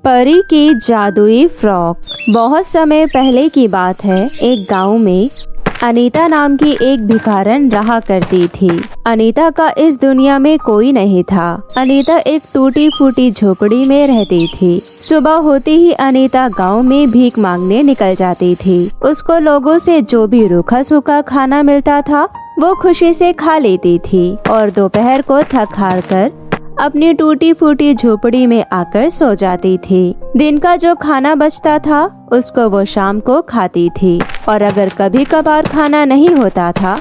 परी की जादुई फ्रॉक। बहुत समय पहले की बात है। एक गांव में अनीता नाम की एक भिखारन रहा करती थी। अनीता का इस दुनिया में कोई नहीं था। अनीता एक टूटी फूटी झोपड़ी में रहती थी। सुबह होते ही अनीता गांव में भीख मांगने निकल जाती थी। उसको लोगों से जो भी रूखा सूखा खाना मिलता था वो खुशी से खा लेती थी और दोपहर को थक हार कर अपनी टूटी फूटी झोपड़ी में आकर सो जाती थी। दिन का जो खाना बचता था उसको वो शाम को खाती थी और अगर कभी कभार खाना नहीं होता था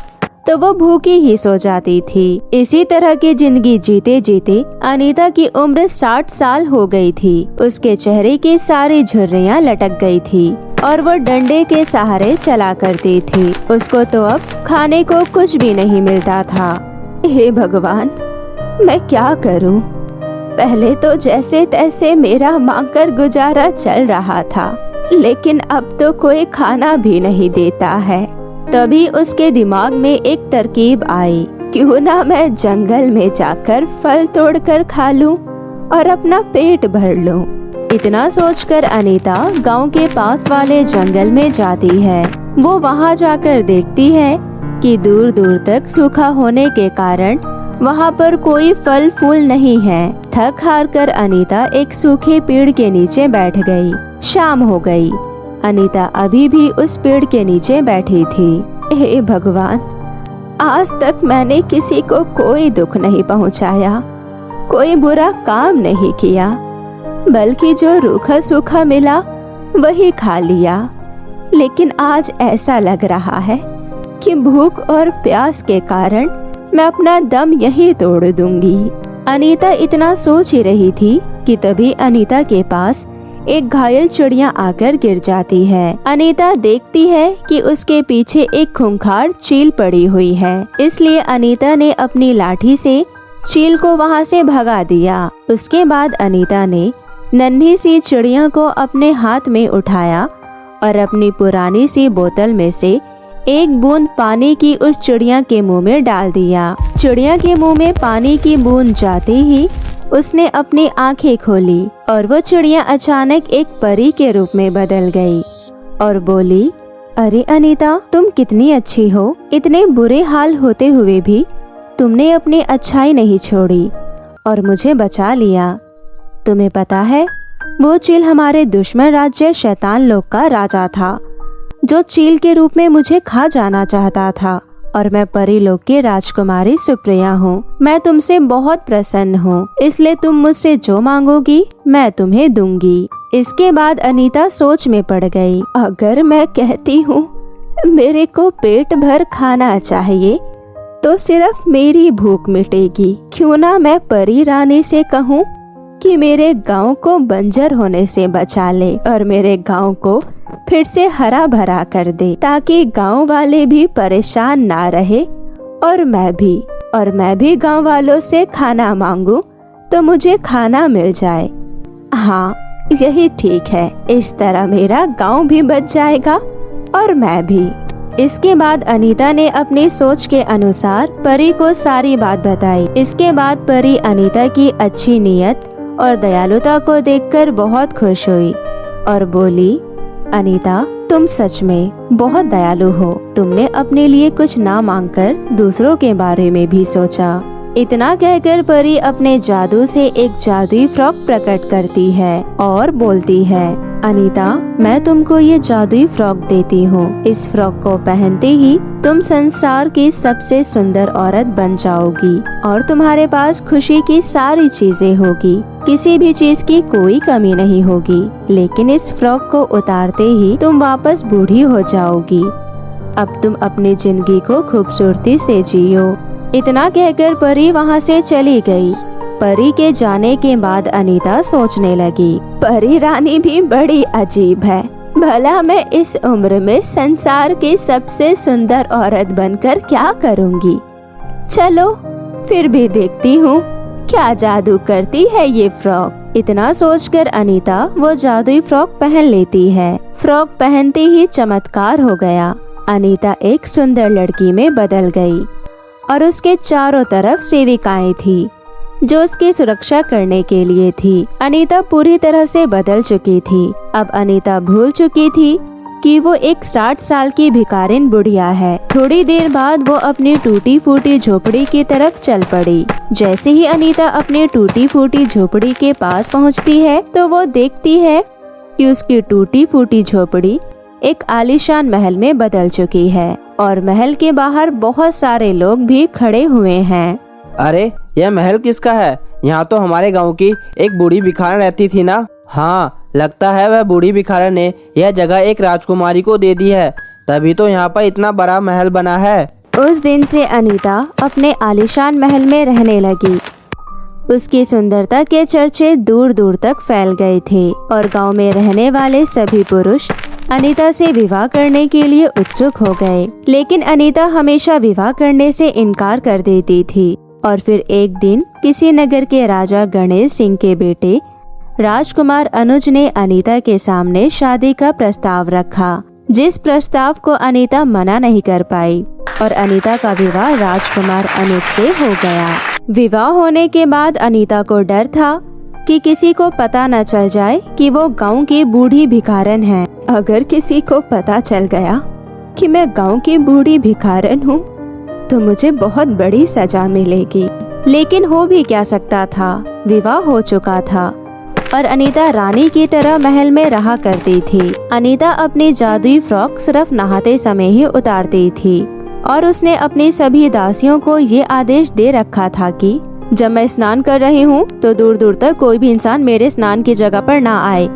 तो वो भूखी ही सो जाती थी। इसी तरह की जिंदगी जीते जीते अनीता की उम्र 60 साल हो गई थी। उसके चेहरे की सारी झुर्रियाँ लटक गई थी और वो डंडे के सहारे चला करती थी। उसको तो अब खाने को कुछ भी नहीं मिलता था। हे भगवान, मैं क्या करूं? पहले तो जैसे तैसे मेरा मांगकर गुजारा चल रहा था, लेकिन अब तो कोई खाना भी नहीं देता है। तभी उसके दिमाग में एक तरकीब आई, क्यों ना मैं जंगल में जाकर फल तोड़कर खा लूं और अपना पेट भर लूं। इतना सोचकर अनीता गांव के पास वाले जंगल में जाती है। वो वहां जाकर देखती है कि दूर दूर तक सूखा होने के कारण वहाँ पर कोई फल फूल नहीं है। थक हार कर अनीता एक सूखे पेड़ के नीचे बैठ गई। शाम हो गई। अनीता अभी भी उस पेड़ के नीचे बैठी थी। हे भगवान, आज तक मैंने किसी को कोई दुख नहीं पहुँचाया, कोई बुरा काम नहीं किया, बल्कि जो रूखा सूखा मिला वही खा लिया। लेकिन आज ऐसा लग रहा है कि भूख और प्यास के कारण मैं अपना दम यहीं तोड़ दूंगी। अनीता इतना सोच ही रही थी कि तभी अनीता के पास एक घायल चिड़िया आकर गिर जाती है। अनीता देखती है कि उसके पीछे एक खूंखार चील पड़ी हुई है, इसलिए अनीता ने अपनी लाठी से चील को वहां से भगा दिया। उसके बाद अनीता ने नन्ही सी चिड़िया को अपने हाथ में उठाया और अपनी पुरानी सी बोतल में से एक बूंद पानी की उस चिड़िया के मुंह में डाल दिया। चिड़िया के मुंह में पानी की बूंद जाते ही उसने अपनी आंखें खोली और वो चिड़िया अचानक एक परी के रूप में बदल गई और बोली, अरे अनीता, तुम कितनी अच्छी हो। इतने बुरे हाल होते हुए भी तुमने अपनी अच्छाई नहीं छोड़ी और मुझे बचा लिया। तुम्हें पता है, वो चील हमारे दुश्मन राज्य शैतान लोक का राजा था, जो चील के रूप में मुझे खा जाना चाहता था। और मैं परी लोक की राजकुमारी सुप्रिया हूँ। मैं तुमसे बहुत प्रसन्न हूँ, इसलिए तुम मुझसे जो मांगोगी मैं तुम्हें दूंगी। इसके बाद अनीता सोच में पड़ गई। अगर मैं कहती हूँ मेरे को पेट भर खाना चाहिए तो सिर्फ मेरी भूख मिटेगी। क्यों ना मैं परी रानी से कहूँ कि मेरे गांव को बंजर होने से बचा ले और मेरे गांव को फिर से हरा भरा कर दे, ताकि गांव वाले भी परेशान ना रहे और मैं भी गांव वालों से खाना मांगू तो मुझे खाना मिल जाए। हाँ, यही ठीक है। इस तरह मेरा गांव भी बच जाएगा और मैं भी। इसके बाद अनीता ने अपनी सोच के अनुसार परी को सारी बात बताई। इसके बाद परी अनीता की अच्छी नीयत और दयालुता को देखकर बहुत खुश हुई और बोली, अनीता, तुम सच में बहुत दयालु हो। तुमने अपने लिए कुछ ना मांगकर दूसरों के बारे में भी सोचा। इतना कहकर परी अपने जादू से एक जादुई फ्रॉक प्रकट करती है और बोलती है, अनीता, मैं तुमको ये जादुई फ्रॉक देती हूँ। इस फ्रॉक को पहनते ही तुम संसार की सबसे सुंदर औरत बन जाओगी और तुम्हारे पास खुशी की सारी चीजें होगी। किसी भी चीज की कोई कमी नहीं होगी। लेकिन इस फ्रॉक को उतारते ही तुम वापस बूढ़ी हो जाओगी। अब तुम अपनी जिंदगी को खूबसूरती से जियो। इतना कहकर परी वहाँ से चली गई। परी के जाने के बाद अनीता सोचने लगी, परी रानी भी बड़ी अजीब है। भला मैं इस उम्र में संसार की सबसे सुंदर औरत बनकर क्या करूँगी। चलो फिर भी देखती हूँ क्या जादू करती है ये फ्रॉक। इतना सोचकर अनीता वो जादुई फ्रॉक पहन लेती है। फ्रॉक पहनते ही चमत्कार हो गया। अनीता एक सुंदर लड़की में बदल गई और उसके चारों तरफ सेविकाएं थी। जो उसकी सुरक्षा करने के लिए थी। अनीता पूरी तरह से बदल चुकी थी। अब अनीता भूल चुकी थी कि वो एक 60 साल की भिखारिन बुढ़िया है। थोड़ी देर बाद वो अपनी टूटी फूटी झोपड़ी की तरफ चल पड़ी। जैसे ही अनीता अपनी टूटी फूटी झोपड़ी के पास पहुंचती है तो वो देखती है कि उसकी टूटी फूटी झोपड़ी एक आलीशान महल में बदल चुकी है और महल के बाहर बहुत सारे लोग भी खड़े हुए हैं। अरे यह महल किसका है? यहाँ तो हमारे गांव की एक बूढ़ी भिखारन रहती थी ना। हाँ, लगता है वह बूढ़ी भिखारन ने यह जगह एक राजकुमारी को दे दी है, तभी तो यहाँ पर इतना बड़ा महल बना है। उस दिन से अनीता अपने आलीशान महल में रहने लगी। उसकी सुंदरता के चर्चे दूर दूर तक फैल गए थे और गांव में रहने वाले सभी पुरुष अनीता से विवाह करने के लिए उत्सुक हो गए। लेकिन अनीता हमेशा विवाह करने से इनकार कर देती थी। और फिर एक दिन किसी नगर के राजा गणेश सिंह के बेटे राजकुमार अनुज ने अनीता के सामने शादी का प्रस्ताव रखा, जिस प्रस्ताव को अनीता मना नहीं कर पाई और अनीता का विवाह राजकुमार अनुज से हो गया। विवाह होने के बाद अनीता को डर था कि किसी को पता न चल जाए कि वो गांव की बूढ़ी भिखारन है। अगर किसी को पता चल गया कि मैं गांव की बूढ़ी भिखारन हूँ तो मुझे बहुत बड़ी सजा मिलेगी। लेकिन हो भी क्या सकता था, विवाह हो चुका था और अनीता रानी की तरह महल में रहा करती थी। अनीता अपनी जादुई फ्रॉक सिर्फ नहाते समय ही उतारती थी और उसने अपनी सभी दासियों को ये आदेश दे रखा था कि जब मैं स्नान कर रही हूँ तो दूर दूर तक कोई भी इंसान मेरे स्नान की जगह पर ना आए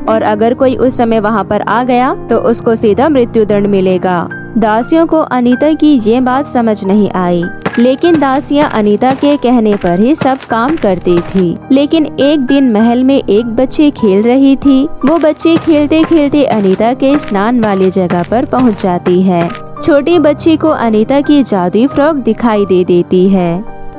और अगर कोई उस समय वहाँ पर आ गया तो उसको सीधा मृत्यु दंड मिलेगा। दासियों को अनीता की ये बात समझ नहीं आई, लेकिन दासियां अनीता के कहने पर ही सब काम करती थी। लेकिन एक दिन महल में एक बच्ची खेल रही थी। वो बच्ची खेलते खेलते अनीता के स्नान वाली जगह पर पहुंच जाती है। छोटी बच्ची को अनीता की जादुई फ्रॉक दिखाई दे देती है।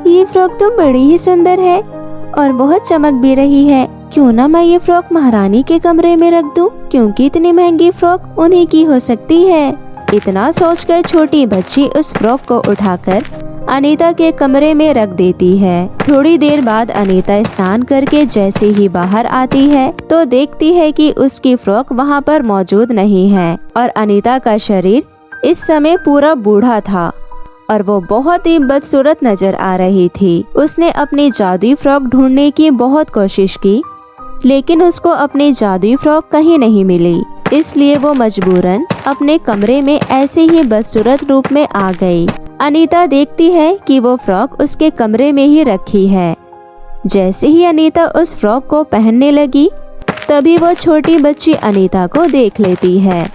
ये फ्रॉक तो बड़ी ही सुंदर है और बहुत चमक भी रही है। क्यों ना मैं ये फ्रॉक महारानी के कमरे में रख दूं, क्योंकि इतनी महंगी फ्रॉक उन्हीं की हो सकती है। इतना सोचकर छोटी बच्ची उस फ्रॉक को उठाकर अनीता के कमरे में रख देती है। थोड़ी देर बाद अनीता स्नान करके जैसे ही बाहर आती है तो देखती है कि उसकी फ्रॉक वहाँ पर मौजूद नहीं है और अनीता का शरीर इस समय पूरा बूढ़ा था और वो बहुत ही बदसूरत नजर आ रही थी। उसने अपनी जादुई फ्रॉक ढूंढने की बहुत कोशिश की, लेकिन उसको अपनी जादुई फ्रॉक कहीं नहीं मिली। इसलिए वो मजबूरन अपने कमरे में ऐसे ही बदसूरत रूप में आ गई। अनीता देखती है कि वो फ्रॉक उसके कमरे में ही रखी है। जैसे ही अनीता उस फ्रॉक को पहनने लगी तभी वो छोटी बच्ची अनीता को देख लेती है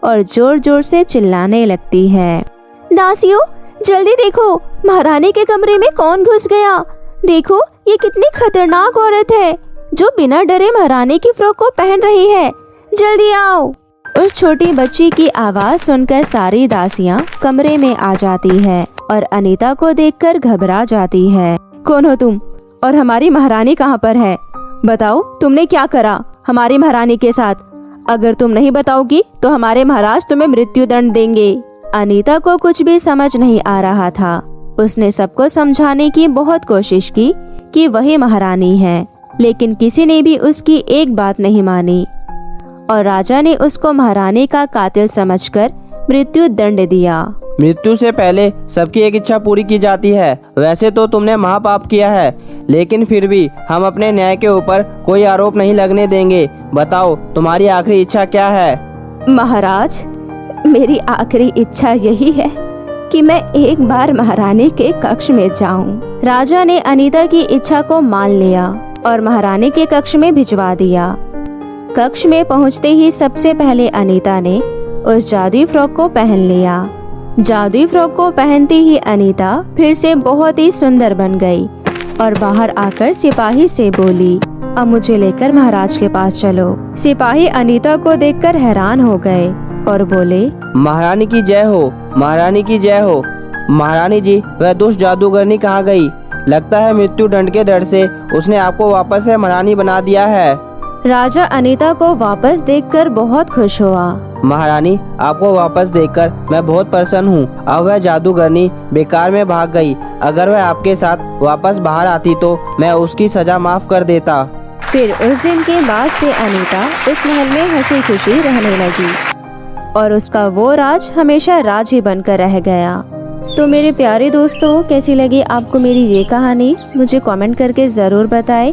और जोर जोर से चिल्लाने लगती है, दासियों जल्दी देखो, महारानी के कमरे में कौन घुस गया। देखो ये कितनी खतरनाक औरत है जो बिना डरे महारानी की फ्रॉक को पहन रही है, जल्दी आओ। उस छोटी बच्ची की आवाज सुनकर सारी दासियां कमरे में आ जाती है और अनीता को देखकर घबरा जाती है। कौन हो तुम और हमारी महारानी कहाँ पर है? बताओ तुमने क्या करा हमारी महारानी के साथ? अगर तुम नहीं बताओगी तो हमारे महाराज तुम्हें मृत्यु दंड देंगे। अनीता को कुछ भी समझ नहीं आ रहा था। उसने सबको समझाने की बहुत कोशिश की कि वही महारानी है, लेकिन किसी ने भी उसकी एक बात नहीं मानी और राजा ने उसको महारानी का कातिल समझकर मृत्यु दंड दिया। मृत्यु से पहले सबकी एक इच्छा पूरी की जाती है। वैसे तो तुमने महापाप किया है, लेकिन फिर भी हम अपने न्याय के ऊपर कोई आरोप नहीं लगने देंगे। बताओ तुम्हारी आखिरी इच्छा क्या है? महाराज, मेरी आखिरी इच्छा यही है कि मैं एक बार महारानी के कक्ष में जाऊं। राजा ने अनीता की इच्छा को मान लिया और महारानी के कक्ष में भिजवा दिया। कक्ष में पहुंचते ही सबसे पहले अनीता ने उस जादुई फ्रॉक को पहन लिया। जादुई फ्रॉक को पहनते ही अनीता फिर से बहुत ही सुंदर बन गई और बाहर आकर सिपाही से बोली, अब मुझे लेकर महाराज के पास चलो। सिपाही अनीता को देखकर हैरान हो गए और बोले, महारानी की जय हो, महारानी की जय हो। महारानी जी, वह दुष्ट जादूगरनी कहाँ गई? लगता है मृत्यु दंड के डर से उसने आपको वापस से महारानी बना दिया है। राजा अनीता को वापस देखकर बहुत खुश हुआ। महारानी, आपको वापस देखकर मैं बहुत प्रसन्न हूँ। अब वह जादूगरनी बेकार में भाग गई। अगर वह आपके साथ वापस बाहर आती तो मैं उसकी सजा माफ कर देता। फिर उस दिन के बाद से अनीता इस महल में हंसी खुशी रहने लगी और उसका वो राज हमेशा राज ही बनकर रह गया। तो मेरे प्यारे दोस्तों, कैसी लगी आपको मेरी ये कहानी? मुझे कमेंट करके ज़रूर बताएं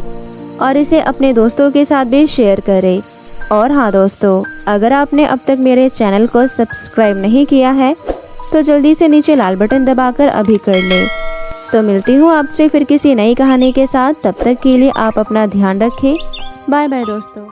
और इसे अपने दोस्तों के साथ भी शेयर करें। और हाँ दोस्तों, अगर आपने अब तक मेरे चैनल को सब्सक्राइब नहीं किया है तो जल्दी से नीचे लाल बटन दबाकर अभी कर लें। तो मिलती हूँ आपसे फिर किसी नई कहानी के साथ। तब तक के लिए आप अपना ध्यान रखें। बाय बाय दोस्तों।